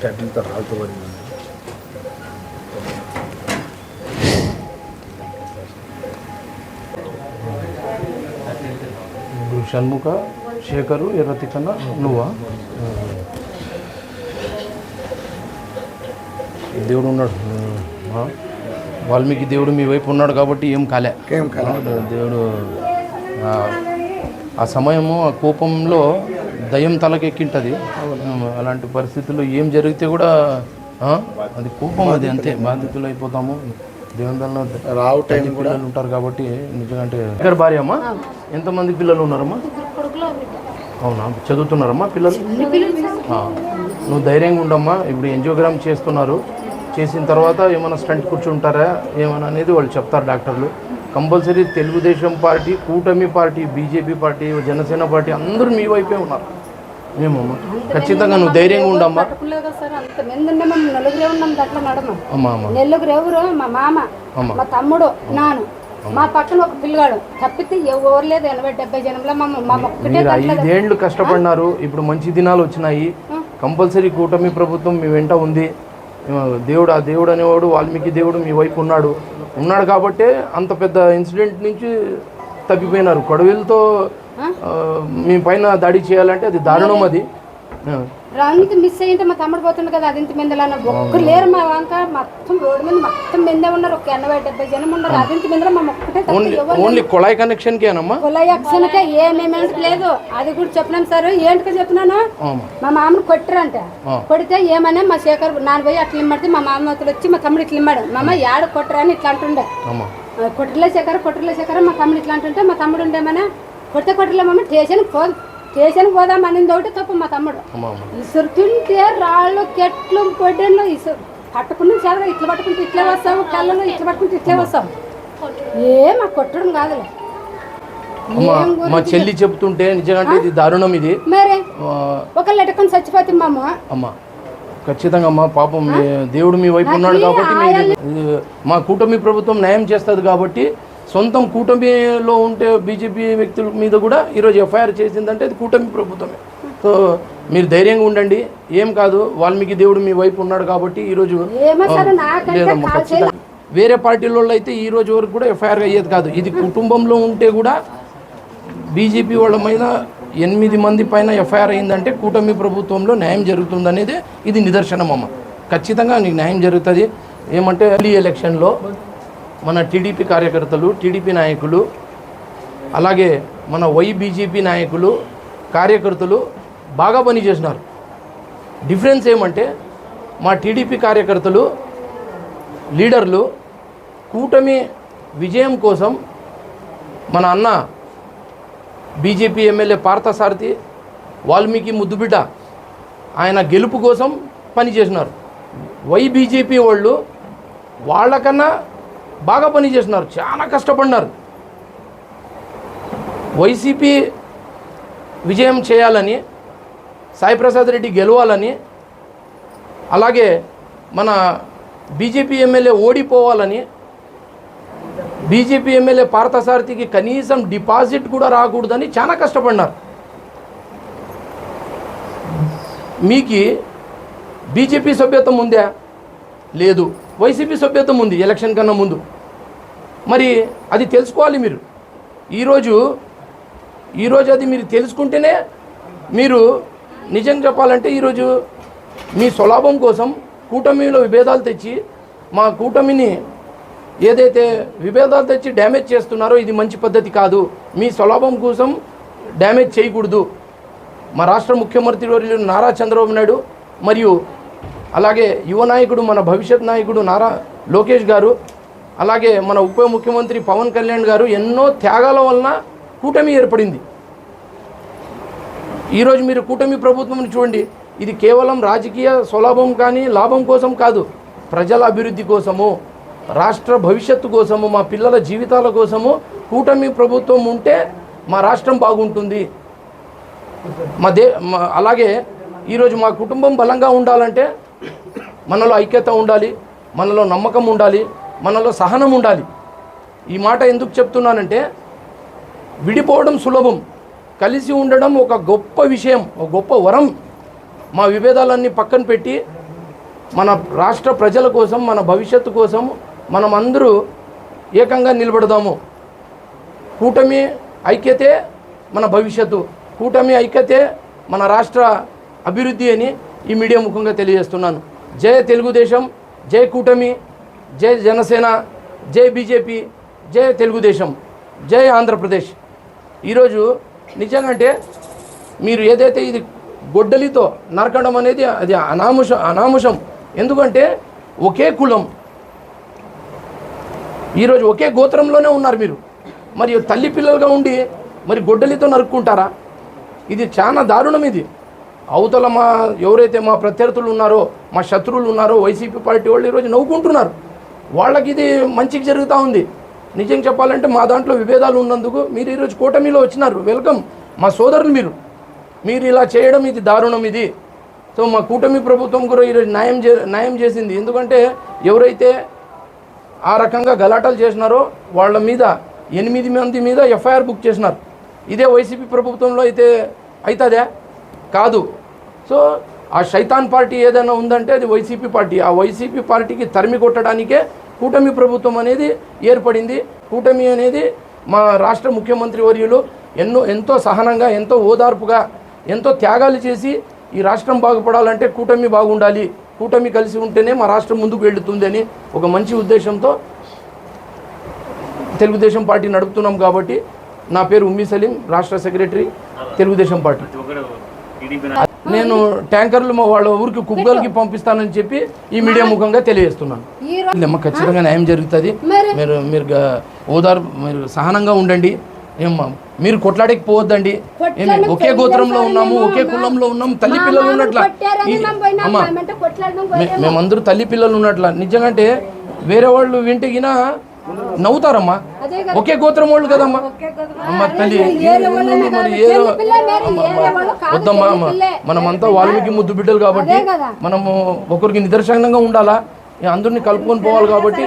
ఫ్యాక్టరీతో రాళ్ళతో పడింది. షణ్ముఖ శేఖరు ఎర్రతి కన్నా నువ్వా? దేవుడు ఉన్నాడు, వాల్మీకి దేవుడు మీ వైపు ఉన్నాడు కాబట్టి ఏం కాలే. దేవుడు ఆ సమయము ఆ కోపంలో దయ్యం తలకెక్కింటుంది. అలాంటి పరిస్థితుల్లో ఏం జరిగితే కూడా అది కోపం, అది అంతే, బాధితులు అయిపోతాము. దేవుని రావు టైం కూడా ఉంటారు కాబట్టి నిజంగా. దగ్గర భార్య అమ్మా, ఎంతమంది పిల్లలు ఉన్నారమ్మా? అవునా, చదువుతున్నారమ్మా పిల్లలు? నువ్వు ధైర్యంగా ఉండమ్మా. ఇప్పుడు ఎంజియోగ్రామ్ చేస్తున్నారు, చేసిన తర్వాత ఏమైనా స్టంట్ కూర్చుంటారా ఏమైనా అనేది వాళ్ళు చెప్తారు డాక్టర్లు. కంపల్సరీ తెలుగుదేశం పార్టీ, కూటమి party, BJP party, Janasena party అందరూ మీ వైపే ఉన్నారు. మేమమ్మా ఖచ్చితంగా నువ్వు ధైర్యంగా ఉండమ్మా. నెల్లుగురు ఎవరు? మా మామ, మా తమ్ముడు, నాను, మా పక్కన ఒక పిల్లగాడు తప్పితే ఎవరు లేదు. 80-70 జనంలో మా ఒక్కటే. 5 ఏళ్ళు కష్టపడినారు, ఇప్పుడు మంచి దినాలు వచ్చినాయి. కంపల్సరీ కూటమి ప్రభుత్వం మీ వెంట ఉంది. దేవుడు, ఆ దేవుడు అనేవాడు వాల్మీకి దేవుడు మీ వైపు ఉన్నాడు కాబట్టే అంత పెద్ద ఇన్సిడెంట్ నుంచి తప్పిపోయినారు. కొడవలితో మీ పైన దాడి చేయాలంటే అది దారుణం. అది అంత మిస్ అయ్యింటే మా తమ్ముడు పోతుండే కదా, అది ఇంత మందిలో ఒక్కరు లేరు. మా వంక మొత్తం రోడ్డు మీద మొత్తం మందే ఉన్నారు, ఒక 80-70 జనం ఉన్నారు. అది ఇంత మందిలో మా ఒక్కటే. ఓన్లీ కుళాయి కనెక్షన్ కేనమ్మా? కుళాయి కనెక్షన్ కే ఏమేమి లేదు. అది కూడా చెప్పినాను సార్. ఏంటికో చెప్పినాను, మా మామను కొట్టారంట. కొడితే ఏమనే మా శేఖర్ నాన్న పోయి అట్లా ఇమ్మడితే మా మామ వచ్చి మా తమ్ముడు ఇట్లా ఇమ్మాడు. మా అమ్మ యాడ కొట్టరా అని ఇట్లా అంటుండే. కొట్టలే శేఖర్ మా తమ్ముడు ఇట్లా అంటుంటే మా తమ్ముడు ఉండేమనే కొడితే కొట్టలేమమ్మ స్టేషన్ పోదాం అనేది ఒకటి తప్పు. మా తమ్ముడు ఇసురుతుంటే రాళ్ళు కెట్లు పొడ్డెన్లు పట్టుకుని చదవ ఇట్లా పట్టుకుంటే ఇట్లే వస్తావు, కళ్ళలో ఇట్లా పట్టుకుంటే ఇట్లే వస్తావు. మా కొట్టడం కాదులే. మా చెల్లి చెప్తుంటే నిజంగా ఇది దారుణం. ఇది మరి ఒకళ్ళు ఎట్టుకొని చచ్చిపోతే మా అమ్మ ఖచ్చితంగా అమ్మా. పాపం దేవుడు మీ వైపు ఉన్నాడు కాబట్టి మా కూటమి ప్రభుత్వం న్యాయం చేస్తుంది కాబట్టి. సొంతం కూటమిలో ఉంటే బీజేపీ వ్యక్తుల మీద కూడా ఈరోజు ఎఫ్ఐఆర్ చేసిందంటే అది కూటమి ప్రభుత్వమే. సో మీరు ధైర్యంగా ఉండండి, ఏం కాదు. వాల్మీకి దేవుడు మీ వైపు ఉన్నాడు కాబట్టి ఈరోజు లేదమ్మా. ఖచ్చితంగా వేరే పార్టీలో అయితే ఈ రోజు వరకు కూడా ఎఫ్ఐఆర్ అయ్యేది కాదు. ఇది కుటుంబంలో ఉంటే కూడా బీజేపీ వాళ్ళ మీద 8 మంది పైన ఎఫ్ఐఆర్ అయిందంటే కూటమి ప్రభుత్వంలో న్యాయం జరుగుతుందనేది ఇది నిదర్శనం అమ్మ. ఖచ్చితంగా నీకు న్యాయం జరుగుతుంది. ఏమంటే ఈ ఎలక్షన్లో మన టీడీపీ కార్యకర్తలు, టీడీపీ నాయకులు, అలాగే మన బీజేపీ నాయకులు, కార్యకర్తలు బాగా పనిచేసినారు. డిఫరెన్స్ ఏమంటే మా టీడీపీ కార్యకర్తలు, లీడర్లు కూటమి విజయం కోసం మన అన్న బీజేపీ ఎమ్మెల్యే పార్థసారథి వాల్మీకి ముద్దుబిడ్డ ఆయన గెలుపు కోసం పనిచేసినారు. బీజేపీ వాళ్ళు వాళ్ళకన్నా బాగా పనిచేసినారు, చాలా కష్టపడినారు. వైసీపీ విజయం చేయాలని, సాయిప్రసాద్ రెడ్డి గెలవాలని, అలాగే మన బీజేపీ ఎమ్మెల్యే ఓడిపోవాలని, బీజేపీ ఎమ్మెల్యే పార్థసారథికి కనీసం డిపాజిట్ కూడా రాకూడదని చాలా కష్టపడినారు. మీకు బీజేపీ సభ్యత్వం ఉందా? లేదు. వైసీపీ సభ్యత్వం ఉంది ఎలక్షన్ కన్నా ముందు. మరి అది తెలుసుకోవాలి మీరు. ఈరోజు అది మీరు తెలుసుకుంటేనే మీరు నిజం చెప్పాలంటే ఈరోజు మీ స్వలాభం కోసం కూటమిలో విభేదాలు తెచ్చి, మా కూటమిని ఏదైతే విభేదాలు తెచ్చి డ్యామేజ్ చేస్తున్నారో ఇది మంచి పద్ధతి కాదు. మీ స్వలాభం కోసం డ్యామేజ్ చేయకూడదు. మా రాష్ట్ర ముఖ్యమంత్రి వర్యులు నారా చంద్రబాబు నాయుడు మరియు అలాగే యువ నాయకుడు, మన భవిష్యత్ నాయకుడు నారా లోకేష్ గారు, అలాగే మన ఉప ముఖ్యమంత్రి పవన్ కళ్యాణ్ గారు ఎన్నో త్యాగాల వలన కూటమి ఏర్పడింది. ఈరోజు మీరు కూటమి ప్రభుత్వం చూడండి, ఇది కేవలం రాజకీయ స్వలాభం కానీ లాభం కోసం కాదు, ప్రజల అభివృద్ధి కోసము, రాష్ట్ర భవిష్యత్తు కోసము, మా పిల్లల జీవితాల కోసము కూటమి ప్రభుత్వం ఉంటే మా రాష్ట్రం బాగుంటుంది. అలాగే ఈరోజు మా కుటుంబం బలంగా ఉండాలంటే మనలో ఐక్యత ఉండాలి, మనలో నమ్మకం ఉండాలి, మనలో సహనం ఉండాలి. ఈ మాట ఎందుకు చెప్తున్నానంటే విడిపోవడం సులభం, కలిసి ఉండడం ఒక గొప్ప విషయం, ఒక గొప్ప వరం. మా విభేదాలన్నీ పక్కన పెట్టి మన రాష్ట్ర ప్రజల కోసం, మన భవిష్యత్తు కోసం మనం అందరూ ఏకంగా నిలబడదాము. కూటమి ఐక్యతే మన భవిష్యత్తు, కూటమి ఐక్యతే మన రాష్ట్ర అభివృద్ధి అని ఈ మీడియా ముఖంగా తెలియజేస్తున్నాను. జై తెలుగుదేశం, జై కూటమి, జై జనసేన, జై బీజేపీ, జై తెలుగుదేశం, జై ఆంధ్రప్రదేశ్. ఈరోజు నిజంగా మీరు ఏదైతే ఇది గొడ్డలితో నరకడం అనేది అది అనాముషం. ఎందుకంటే ఒకే కులం, ఈరోజు ఒకే గోత్రంలోనే ఉన్నారు మీరు. మరి తల్లి పిల్లలుగా ఉండి మరి గొడ్డలితో నరుక్కుంటారా? ఇది చాలా దారుణం. ఇది అవతల ఎవరైతే మా ప్రత్యర్థులు ఉన్నారో, మా శత్రువులు ఉన్నారో, వైసీపీ పార్టీ వాళ్ళు ఈరోజు నవ్వుకుంటున్నారు. వాళ్ళకి ఇది మంచిగా జరుగుతూ ఉంది. నిజం చెప్పాలంటే మా దాంట్లో విభేదాలు ఉన్నందుకు మీరు ఈరోజు కూటమిలో వచ్చినారు. వెల్కమ్ మా సోదరులు. మీరు ఇలా చేయడం ఇది దారుణం. ఇది సో మా కూటమి ప్రభుత్వం కూడా ఈరోజు న్యాయం చేసింది. ఎందుకంటే ఎవరైతే ఆ రకంగా గలాటాలు చేసినారో వాళ్ళ మీద 8 మంది మీద ఎఫ్ఐఆర్ బుక్ చేసినారు. ఇదే వైసీపీ ప్రభుత్వంలో అయితే అవుతుందా? కాదు. సో ఆ శైతాన్ పార్టీ ఏదైనా ఉందంటే అది వైసీపీ పార్టీ. ఆ వైసీపీ పార్టీకి తరిమి కొట్టడానికే కూటమి ప్రభుత్వం అనేది ఏర్పడింది. కూటమి అనేది మా రాష్ట్ర ముఖ్యమంత్రి వర్యులు ఎంతో సహనంగా, ఎంతో ఓదార్పుగా, ఎంతో త్యాగాలు చేసి ఈ రాష్ట్రం బాగుపడాలంటే కూటమి బాగుండాలి, కూటమి కలిసి ఉంటేనే మా రాష్ట్రం ముందుకు వెళుతుందని ఒక మంచి ఉద్దేశంతో తెలుగుదేశం పార్టీ నడుపుతున్నాం. కాబట్టి నా పేరు ఉమ్మి సలీం, రాష్ట్ర సెక్రటరీ తెలుగుదేశం పార్టీ. నేను ట్యాంకర్లు వాళ్ళ ఊరికి కుగ్గలకి పంపిస్తానని చెప్పి ఈ మీడియా ముఖంగా తెలియజేస్తున్నాను. ఖచ్చితంగా న్యాయం జరుగుతుంది. మీరు సహనంగా ఉండండి. మీరు కొట్లాడికి పోవద్దండి. ఒకే గోత్రంలో ఉన్నాము, ఒకే కులంలో ఉన్నాము, తల్లి పిల్లలు ఉన్నట్ల. అమ్మా మేమందరూ తల్లి పిల్లలు ఉన్నట్ల. నిజంగా వేరే వాళ్ళు వింటిగినా నవ్వుతారమ్మా. ఒకే గోత్రం వాళ్ళు కదమ్మా. అమ్మ తల్లి మరి ఏదో వద్దమ్మా. మనమంతా వాల్మీకి ముద్దు బిడ్డలు కాబట్టి మనము ఒకరికి నిదర్శనంగా ఉండాలా, అందరినీ కలుపుకొని పోవాలి. కాబట్టి